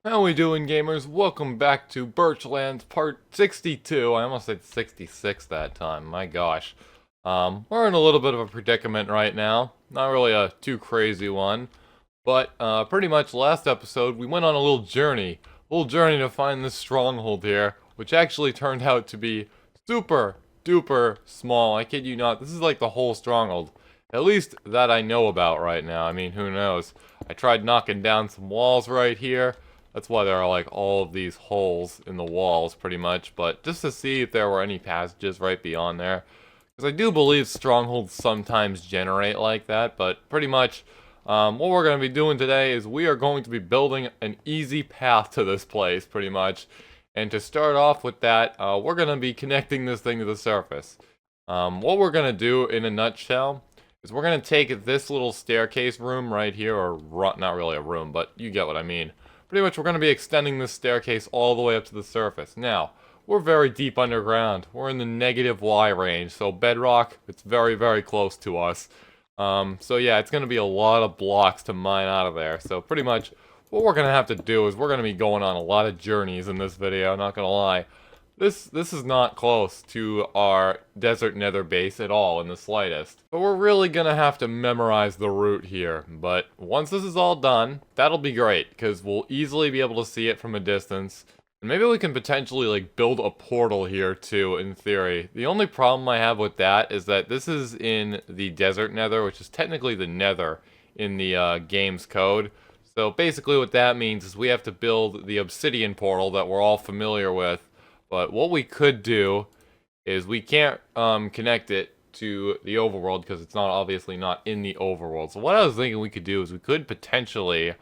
How we doing, gamers? Welcome back to Birchlands part 62. I almost said 66 that time. My gosh. We're in a little bit of a predicament right now. Not really a too crazy one. But, pretty much last episode, we went on a little journey. A little journey to find this stronghold here, which actually turned out to be super duper small. I kid you not. This is like the whole stronghold. At least that I know about right now. I mean, who knows? I tried knocking down some walls right here. That's why there are like all of these holes in the walls pretty much, but just to see if there were any passages right beyond there. Because I do believe strongholds sometimes generate like that, but pretty much what we're going to be doing today is we are going to be building an easy path to this place pretty much. And to start off with that, we're going to be connecting this thing to the surface. What we're going to do in a nutshell is we're going to take this little staircase room right here, or not really a room, but you get what I mean. Pretty much we're going to be extending this staircase all the way up to the surface. Now, we're very deep underground. We're in the negative Y range, so bedrock, it's very, very close to us. So yeah, it's going to be a lot of blocks to mine out of there. So pretty much what we're going to have to do is we're going to be going on a lot of journeys in this video, not going to lie. This is not close to our desert nether base at all in the slightest. But we're really gonna have to memorize the route here. But once this is all done, that'll be great, because we'll easily be able to see it from a distance. And maybe we can potentially like build a portal here too, in theory. The only problem I have with that is that this is in the desert nether, which is technically the nether in the game's code. So basically what that means is we have to build the obsidian portal that we're all familiar with. But what we could do is we can't connect it to the overworld because it's not obviously not in the overworld. So what I was thinking we could do is we could potentially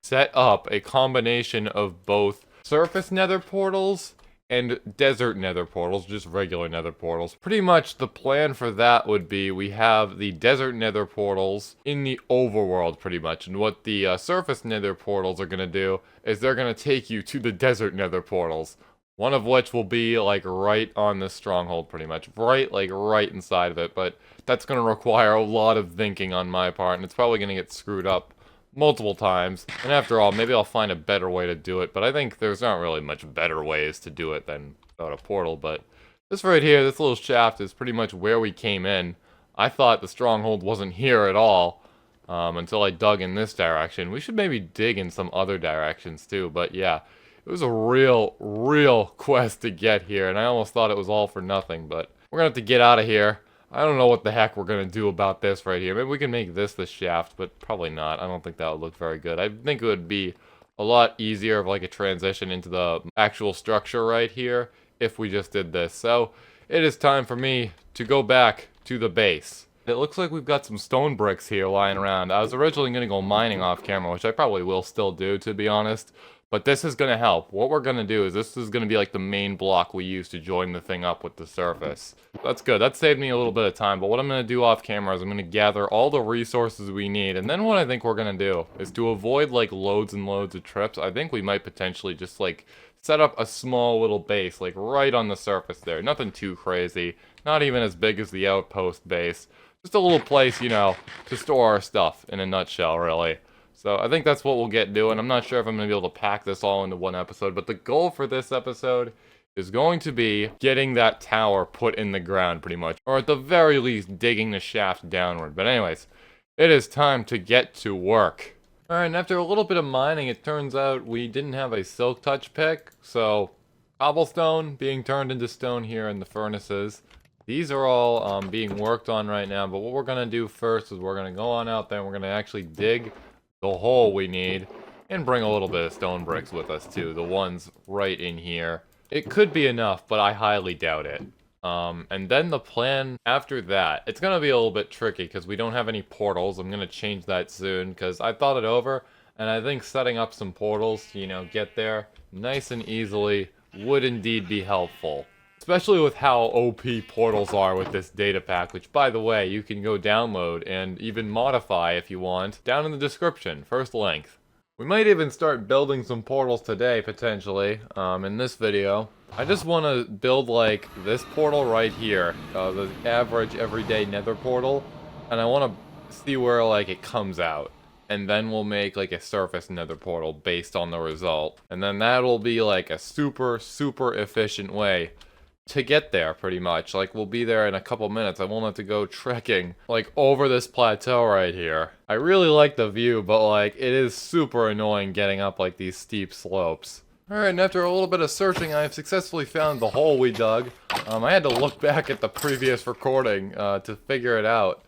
set up a combination of both surface nether portals and desert nether portals, just regular nether portals. Pretty much the plan for that would be we have the desert nether portals in the overworld pretty much. And what the surface nether portals are going to do is they're going to take you to the desert nether portals. One of which will be, like, right on this stronghold, pretty much. Right inside of it, but that's going to require a lot of thinking on my part, and it's probably going to get screwed up multiple times. And after all, maybe I'll find a better way to do it, but I think there's not really much better ways to do it than without a portal, but this right here, this little shaft is pretty much where we came in. I thought the stronghold wasn't here at all, until I dug in this direction. We should maybe dig in some other directions, too, but yeah. It was a real quest to get here, and I almost thought it was all for nothing, but we're gonna have to get out of here. I don't know what the heck we're gonna do about this right here. Maybe we can make this the shaft, but probably not. I don't think that would look very good. I think it would be a lot easier of like a transition into the actual structure right here if we just did this. So, it is time for me to go back to the base. It looks like we've got some stone bricks here lying around. I was originally gonna go mining off camera, which I probably will still do, to be honest. But this is going to help. What we're going to do is this is going to be like the main block we use to join the thing up with the surface. That's good. That saved me a little bit of time. But what I'm going to do off camera is I'm going to gather all the resources we need. And then what I think we're going to do is to avoid like loads and loads of trips. I think we might potentially just like set up a small little base like right on the surface there. Nothing too crazy. Not even as big as the outpost base. Just a little place, you know, to store our stuff in a nutshell, really. So I think that's what we'll get doing. I'm not sure if I'm going to be able to pack this all into one episode, but the goal for this episode is going to be getting that tower put in the ground pretty much. Or at the very least, digging the shaft downward. But anyways, it is time to get to work. Alright, and after a little bit of mining, it turns out we didn't have a silk touch pick. So, cobblestone being turned into stone here in the furnaces. These are all being worked on right now, but what we're going to do first is we're going to go on out there and we're going to actually dig the hole we need, and bring a little bit of stone bricks with us too, the ones right in here. It could be enough, but I highly doubt it. And then the plan after that, it's gonna be a little bit tricky because we don't have any portals. I'm gonna change that soon because I thought it over, and I think setting up some portals to, you know, get there nice and easily would indeed be helpful. Especially with how OP portals are with this data pack, which, by the way, you can go download and even modify if you want, down in the description, first link. We might even start building some portals today, potentially, in this video. I just want to build, like, this portal right here, the average everyday nether portal, and I want to see where, like, it comes out. and then we'll make like a surface nether portal based on the result. And then that'll be like a super, super efficient way to get there, pretty much. Like, we'll be there in a couple minutes. I won't have to go trekking, like, over this plateau right here. I really like the view, but, like, it is super annoying getting up, like, these steep slopes. Alright, and after a little bit of searching, I have successfully found the hole we dug. I had to look back at the previous recording to figure it out,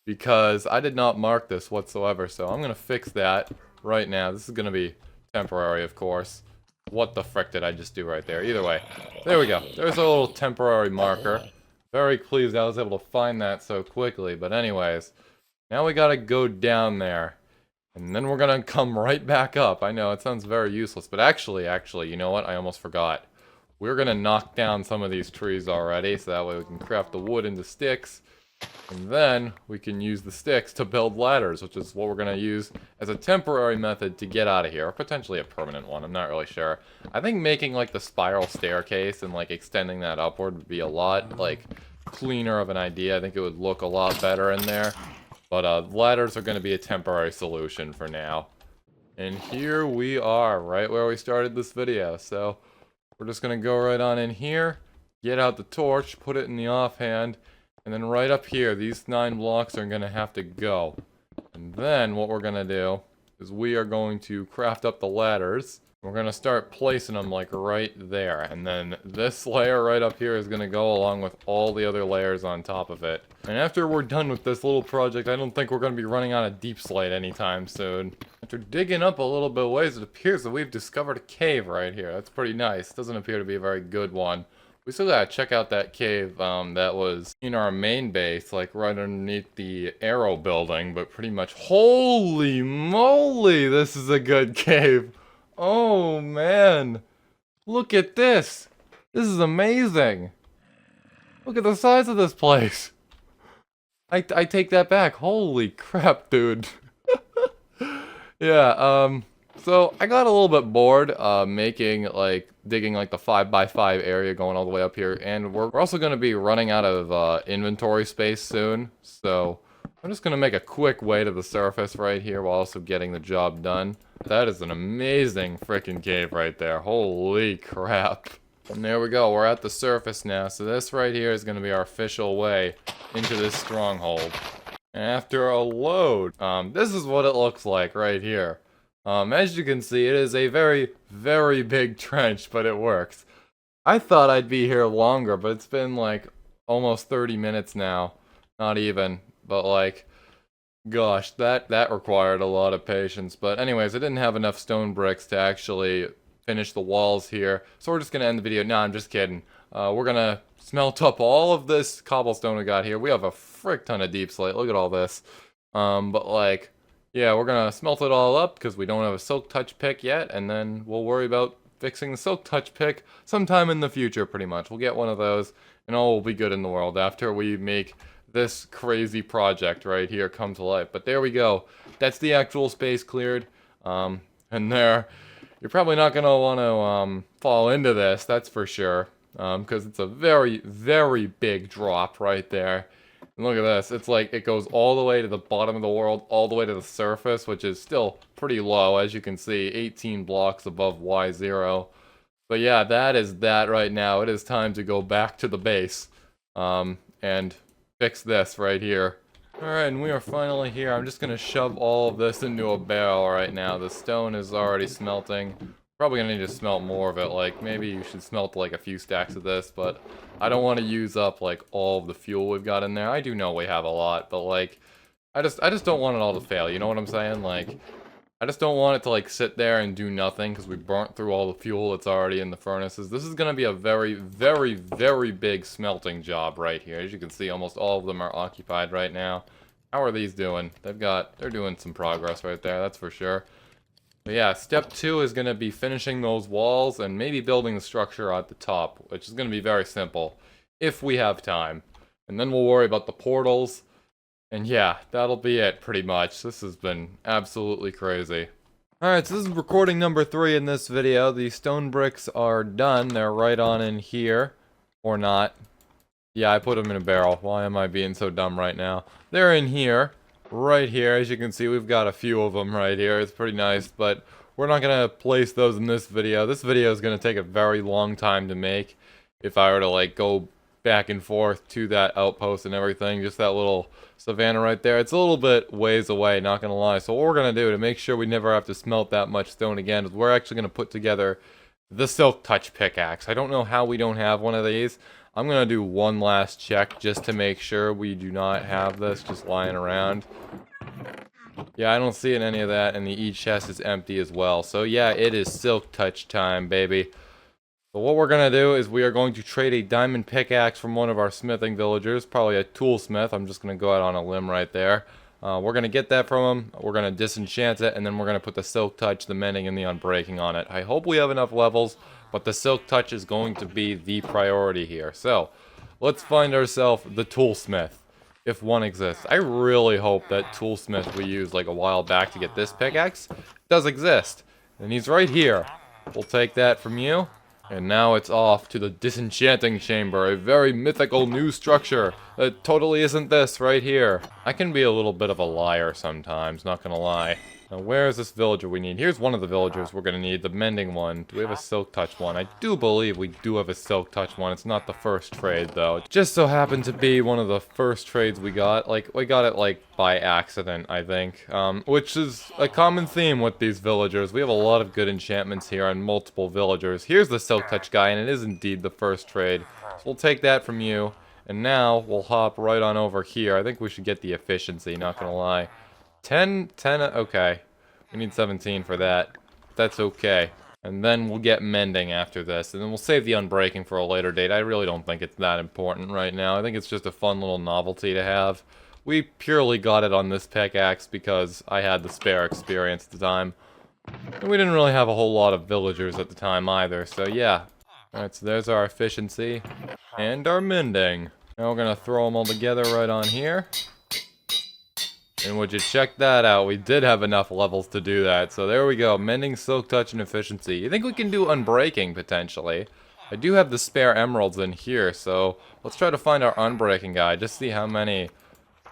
because I did not mark this whatsoever, so I'm gonna fix that right now. This is gonna be temporary, of course. What the frick did I just do right there? Either way. There we go. There's a little temporary marker. Very pleased I was able to find that so quickly. But anyways, now we gotta go down there. And then we're gonna come right back up. I know, it sounds very useless. But actually, you know what? I almost forgot. We're gonna knock down some of these trees already. So that way we can craft the wood into sticks. And then we can use the sticks to build ladders, which is what we're going to use as a temporary method to get out of here, or potentially a permanent one. I'm not really sure. I think making like the spiral staircase and like extending that upward would be a lot like cleaner of an idea. I think it would look a lot better in there. But ladders are going to be a temporary solution for now. And here we are, right where we started this video. So we're just going to go right on in here, get out the torch, put it in the offhand. And then right up here, these 9 blocks are going to have to go. And then what we're going to do is we are going to craft up the ladders. We're going to start placing them like right there. And then this layer right up here is going to go along with all the other layers on top of it. And after we're done with this little project, I don't think we're going to be running out of deep slate anytime soon. After digging up a little bit of ways, it appears that we've discovered a cave right here. That's pretty nice. Doesn't appear to be a very good one. We still gotta check out that cave that was in our main base, like right underneath the arrow building, but pretty much, holy moly, this is a good cave. Oh man, look at this. This is amazing. Look at the size of this place. I take that back. Holy crap, dude. Yeah, so I got a little bit bored digging like the 5x5 area going all the way up here, and we're also going to be running out of inventory space soon, so I'm just going to make a quick way to the surface right here while also getting the job done. That is an amazing freaking cave right there. Holy crap. And there we go, we're at the surface now, so this right here is going to be our official way into this stronghold. And after a load, this is what it looks like right here. As you can see, it is a very, very big trench, but it works. I thought I'd be here longer, but it's been like almost 30 minutes now. Not even, but like, gosh, that required a lot of patience. But anyways, I didn't have enough stone bricks to actually finish the walls here, so we're just gonna end the video. No, I'm just kidding. We're gonna smelt up all of this cobblestone we got here. We have a frick ton of deep slate. Look at all this. But like, yeah, we're gonna smelt it all up because we don't have a silk touch pick yet, and then we'll worry about fixing the silk touch pick sometime in the future, pretty much. We'll get one of those, and all will be good in the world after we make this crazy project right here come to life. But there we go. That's the actual space cleared. And there, you're probably not gonna want to fall into this, that's for sure, because it's a very, very big drop right there. And look at this, it's like it goes all the way to the bottom of the world, all the way to the surface, which is still pretty low, as you can see, 18 blocks above Y0. But yeah, that is that right now. It is time to go back to the base, and fix this right here. Alright, and we are finally here. I'm just gonna shove all of this into a barrel right now. The stone is already smelting. Probably gonna need to smelt more of it. Like, maybe you should smelt like a few stacks of this, but I don't want to use up like all of the fuel we've got in there. I do know we have a lot, but like, I just don't want it all to fail. You know what I'm saying? Like, I just don't want it to like sit there and do nothing because we burnt through all the fuel that's already in the furnaces. This is gonna be a very, very, very big smelting job right here. As you can see, almost all of them are occupied right now. How are these doing? They're doing some progress right there, that's for sure. But yeah, step 2 is going to be finishing those walls and maybe building the structure at the top, which is going to be very simple, if we have time. And then we'll worry about the portals. And yeah, that'll be it pretty much. This has been absolutely crazy. Alright, so this is recording number 3 in this video. The stone bricks are done. They're right on in here. Or not. Yeah, I put them in a barrel. Why am I being so dumb right now? They're in here. right here. As you can see, we've got a few of them right here. It's pretty nice, but we're not going to place those in this video. This video is going to take a very long time to make if I were to, like, go back and forth to that outpost and everything. Just that little Savanna right there. It's a little bit ways away, not going to lie. So what we're going to do to make sure we never have to smelt that much stone again is we're actually going to put together the Silk Touch pickaxe. I don't know how we don't have one of these. I'm going to do one last check just to make sure we do not have this just lying around. Yeah, I don't see any of that, and the E-chest is empty as well. So yeah, it is Silk Touch time, baby. So what we're going to do is we are going to trade a diamond pickaxe from one of our smithing villagers, probably a toolsmith. I'm just going to go out on a limb right there. We're going to get that from him, we're going to disenchant it, and then we're going to put the Silk Touch, the mending, and the unbreaking on it. I hope we have enough levels, but the Silk Touch is going to be the priority here. So, let's find ourselves the toolsmith, if one exists. I really hope that toolsmith we used like a while back to get this pickaxe does exist. And he's right here. We'll take that from you. And now it's off to the disenchanting chamber, a very mythical new structure that totally isn't this right here. I can be a little bit of a liar sometimes, not gonna lie. Now where is this villager we need? Here's one of the villagers we're gonna need, the mending one. Do we have a Silk Touch one? I do believe we do have a Silk Touch one. It's not the first trade though. It just so happened to be one of the first trades we got. Like, we got it like by accident, I think. Which is a common theme with these villagers. We have a lot of good enchantments here on multiple villagers. Here's the Silk Touch guy, and it is indeed the first trade. So we'll take that from you. And now we'll hop right on over here. I think we should get the efficiency, not gonna lie. 10, okay. We need 17 for that. That's okay. And then we'll get mending after this. And then we'll save the unbreaking for a later date. I really don't think it's that important right now. I think it's just a fun little novelty to have. We purely got it on this pickaxe because I had the spare experience at the time. And we didn't really have a whole lot of villagers at the time either. So yeah. Alright, so there's our efficiency. And our mending. Now we're going to throw them all together right on here. And would you check that out? We did have enough levels to do that. So there we go. Mending, Silk Touch, and efficiency. You think we can do unbreaking, potentially? I do have the spare emeralds in here, so let's try to find our unbreaking guy. Just see how many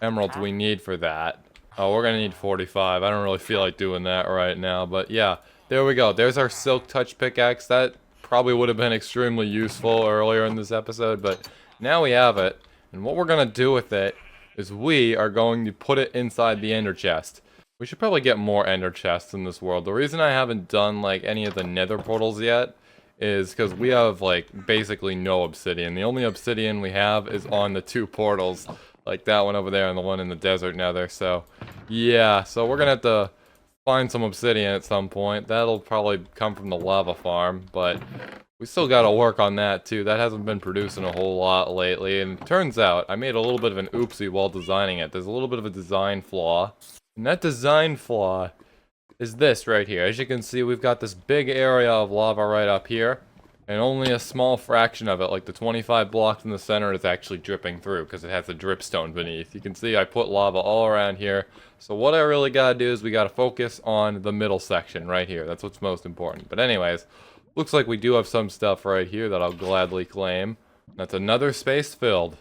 emeralds we need for that. Oh, we're going to need 45. I don't really feel like doing that right now. But yeah, there we go. There's our Silk Touch pickaxe. That probably would have been extremely useful earlier in this episode, but now we have it. And what we're going to do with it is we are going to put it inside the ender chest. We should probably get more ender chests in this world. The reason I haven't done like any of the nether portals yet is because we have like basically no obsidian. The only obsidian we have is on the two portals, like that one over there and the one in the desert nether. So yeah, so we're gonna have to find some obsidian at some point. That'll probably come from the lava farm, but we still gotta work on that too. That hasn't been producing a whole lot lately, and it turns out I made a little bit of an oopsie while designing it. There's a little bit of a design flaw, and that design flaw is this right here. As you can see, we've got this big area of lava right up here, and only a small fraction of it, like the 25 blocks in the center, is actually dripping through because it has a dripstone beneath. You can see I put lava all around here. So what I really gotta do is we gotta focus on the middle section right here. That's what's most important. But anyways, looks like we do have some stuff right here that I'll gladly claim. That's another space filled.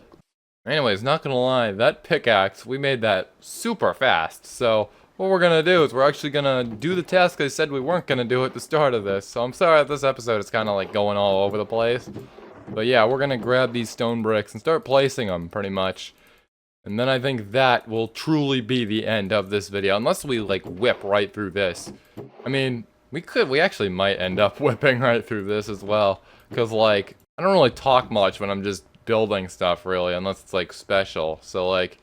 Anyways, not gonna lie, that pickaxe, we made that super fast. So what we're gonna do is we're actually gonna do the task I said we weren't gonna do at the start of this. So I'm sorry that this episode is kind of like going all over the place. But yeah, we're gonna grab these stone bricks and start placing them pretty much. And then I think that will truly be the end of this video, unless we like whip right through this. I mean, we actually might end up whipping right through this as well. Because, like, I don't really talk much when I'm just building stuff, really, unless it's, like, special. So, like,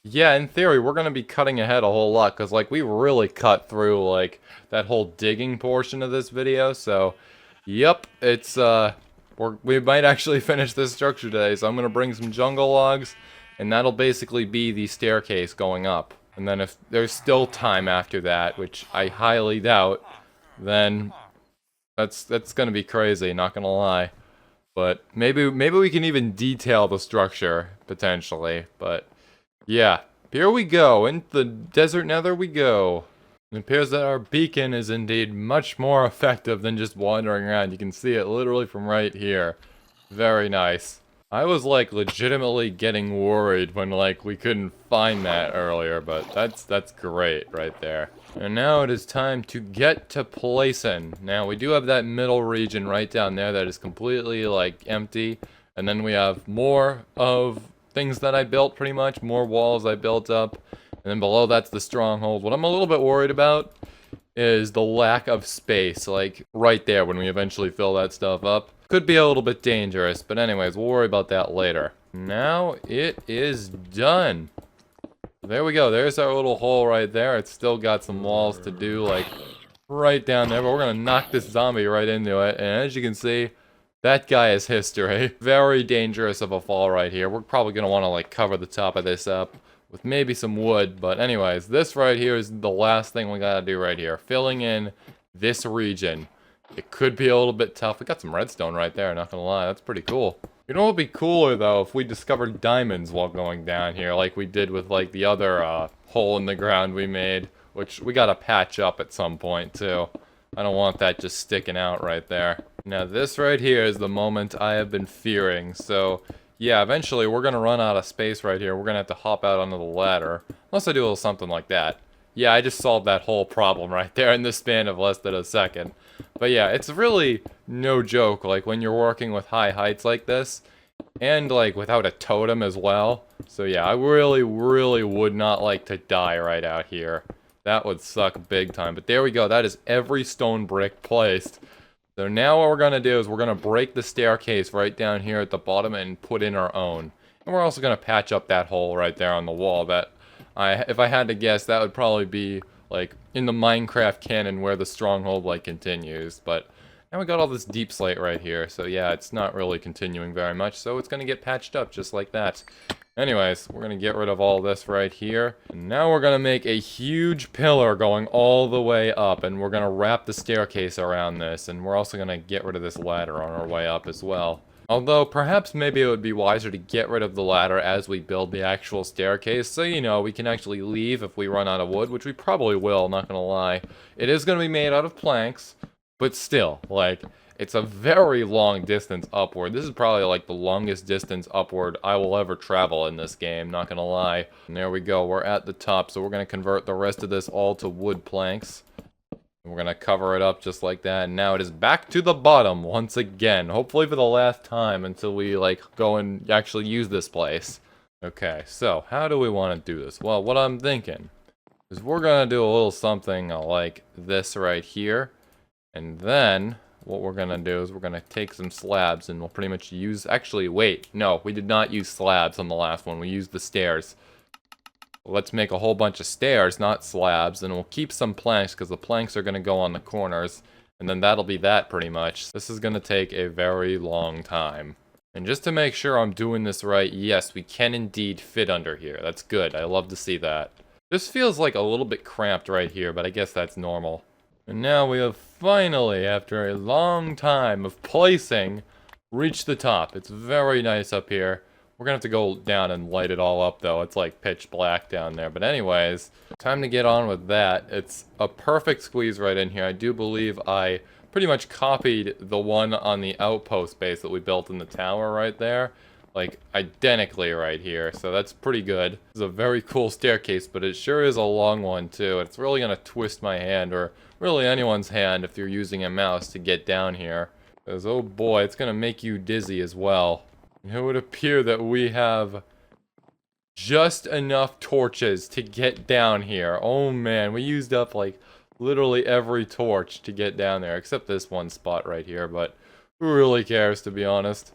yeah, in theory, we're going to be cutting ahead a whole lot. Because, like, we really cut through, like, that whole digging portion of this video. So, yep, it's, we might actually finish this structure today. So I'm going to bring some jungle logs. And that'll basically be the staircase going up. And then if there's still time after that, which I highly doubt, then that's gonna be crazy, not gonna lie. But maybe we can even detail the structure potentially. But yeah, here we go, into the desert nether we go. It appears that our beacon is indeed much more effective than just wandering around. You can see it literally from right here. Very nice. I was like legitimately getting worried when like we couldn't find that earlier, but that's great right there. And now it is time to get to placing. Now we do have that middle region right down there that is completely like empty, and then we have more of things that I built pretty much, more walls I built up, and then below that's the stronghold. What I'm a little bit worried about is the lack of space, like right there when we eventually fill that stuff up. Could be a little bit dangerous, but anyways, we'll worry about that later. Now it is done. There we go, there's our little hole right there. It's still got some walls to do, like right down there, but we're gonna knock this zombie right into it, and as you can see, that guy is history. Very dangerous of a fall right here. We're probably gonna wanna like cover the top of this up with maybe some wood, but anyways, this right here is the last thing we gotta do right here. Filling in this region. It could be a little bit tough. We got some redstone right there, not gonna lie, that's pretty cool. You know what would be cooler though, if we discovered diamonds while going down here, like we did with like the other hole in the ground we made, which we gotta patch up at some point too. I don't want that just sticking out right there. Now this right here is the moment I have been fearing, so yeah, eventually we're gonna run out of space right here. We're gonna have to hop out onto the ladder. Unless I do a little something like that. Yeah, I just solved that whole problem right there in the span of less than a second. But yeah, it's really no joke, like when you're working with high heights like this, and like without a totem as well. So yeah, I really would not like to die right out here. That would suck big time. But there we go, that is every stone brick placed. So now what we're going to do is we're going to break the staircase right down here at the bottom and put in our own. And we're also going to patch up that hole right there on the wall that if I had to guess, that would probably be like in the Minecraft canon where the stronghold like continues. But now we got all this deep slate right here, so yeah, it's not really continuing very much, so it's gonna get patched up just like that. Anyways, we're gonna get rid of all this right here, and now we're gonna make a huge pillar going all the way up, and we're gonna wrap the staircase around this, and we're also gonna get rid of this ladder on our way up as well. Although, perhaps maybe it would be wiser to get rid of the ladder as we build the actual staircase, so, you know, we can actually leave if we run out of wood, which we probably will, not gonna lie. It is gonna be made out of planks, but still, like, it's a very long distance upward. This is probably, like, the longest distance upward I will ever travel in this game, not gonna lie. And there we go, we're at the top, so we're gonna convert the rest of this all to wood planks. We're gonna cover it up just like that, and now it is back to the bottom once again. Hopefully for the last time until we, like, go and actually use this place. Okay, so, how do we want to do this? Well, what I'm thinking is we're gonna do a little something like this right here. And then, what we're gonna do is we're gonna take some slabs and we'll pretty much use... Actually, wait, no, we did not use slabs on the last one. We used the stairs. Let's make a whole bunch of stairs, not slabs, and we'll keep some planks because the planks are going to go on the corners, and then that'll be that pretty much. This is going to take a very long time. And just to make sure I'm doing this right, yes, we can indeed fit under here. That's good. I love to see that. This feels like a little bit cramped right here, but I guess that's normal. And now we have finally, after a long time of placing, reached the top. It's very nice up here. We're gonna have to go down and light it all up though. It's like pitch black down there. But anyways, time to get on with that. It's a perfect squeeze right in here. I do believe I pretty much copied the one on the outpost base that we built in the tower right there. Like, identically right here. So that's pretty good. This is a very cool staircase, but it sure is a long one too. It's really gonna twist my hand, or really anyone's hand if you're using a mouse to get down here. Because, oh boy, it's gonna make you dizzy as well. It would appear that we have just enough torches to get down here. Oh man, we used up like literally every torch to get down there, except this one spot right here, but who really cares, to be honest?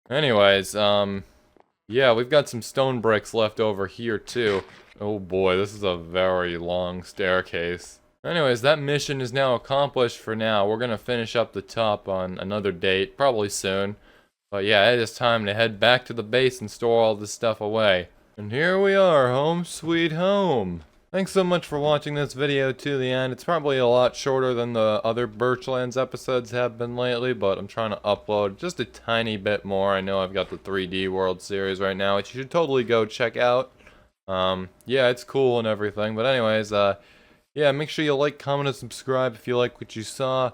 Anyways, yeah, we've got some stone bricks left over here too. Oh boy, this is a very long staircase. Anyways, that mission is now accomplished for now. We're gonna finish up the top on another date, probably soon. But yeah, it is time to head back to the base and store all this stuff away. And here we are, home sweet home. Thanks so much for watching this video to the end. It's probably a lot shorter than the other Birchlands episodes have been lately, but I'm trying to upload just a tiny bit more. I know I've got the 3D World series right now, which you should totally go check out. Yeah, it's cool and everything. But anyways, yeah, make sure you like, comment, and subscribe if you like what you saw.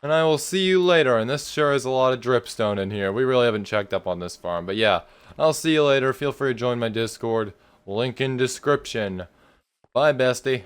And I will see you later. And this sure is a lot of dripstone in here. We really haven't checked up on this farm. But yeah, I'll see you later. Feel free to join my Discord. Link in description. Bye, bestie.